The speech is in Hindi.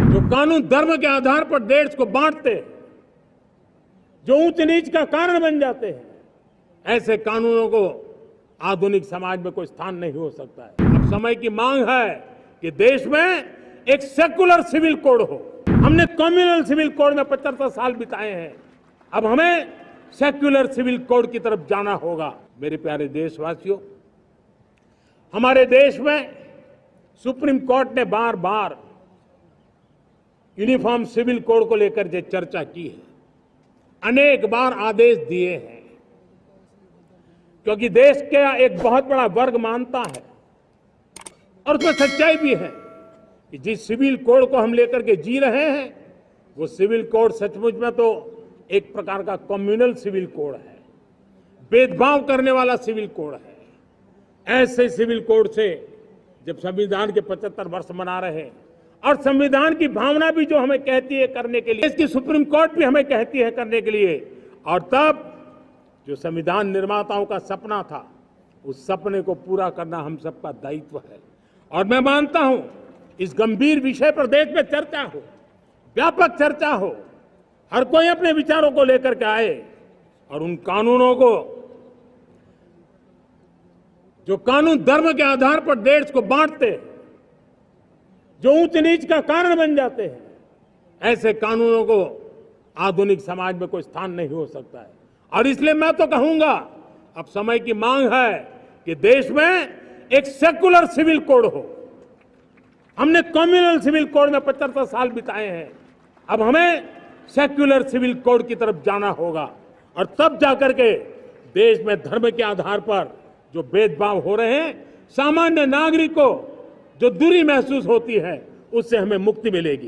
जो कानून धर्म के आधार पर देश को बांटते, जो ऊंच नीच का कारण बन जाते हैं, ऐसे कानूनों को आधुनिक समाज में कोई स्थान नहीं हो सकता है। अब समय की मांग है कि देश में एक सेकुलर सिविल कोड हो। हमने कम्युनल सिविल कोड में 75 साल बिताए हैं, अब हमें सेक्युलर सिविल कोड की तरफ जाना होगा। मेरे प्यारे देशवासियों, हमारे देश में सुप्रीम कोर्ट ने बार बार यूनिफॉर्म सिविल कोड को लेकर जो चर्चा की है, अनेक बार आदेश दिए हैं, क्योंकि देश का एक बहुत बड़ा वर्ग मानता है और उसमें सच्चाई भी है कि जिस सिविल कोड को हम लेकर के जी रहे हैं, वो सिविल कोड सचमुच में तो एक प्रकार का कम्युनल सिविल कोड है, भेदभाव करने वाला सिविल कोड है। ऐसे सिविल कोड से जब संविधान के 75 वर्ष मना रहे हैं और संविधान की भावना भी जो हमें कहती है करने के लिए, इसकी सुप्रीम कोर्ट भी हमें कहती है करने के लिए, और तब जो संविधान निर्माताओं का सपना था, उस सपने को पूरा करना हम सबका दायित्व है। और मैं मानता हूं इस गंभीर विषय पर देश में चर्चा हो, व्यापक चर्चा हो, हर कोई अपने विचारों को लेकर के आए और उन कानूनों को, जो कानून धर्म के आधार पर देश को बांटते, जो ऊंच नीच का कारण बन जाते हैं, ऐसे कानूनों को आधुनिक समाज में कोई स्थान नहीं हो सकता है। और इसलिए मैं तो कहूंगा, अब समय की मांग है कि देश में एक सेकुलर सिविल कोड हो। हमने कम्युनल सिविल कोड में 75 साल बिताए हैं, अब हमें सेक्युलर सिविल कोड की तरफ जाना होगा, और तब जाकर के देश में धर्म के आधार पर जो भेदभाव हो रहे हैं, सामान्य नागरिक को जो दूरी महसूस होती है, उससे हमें मुक्ति मिलेगी।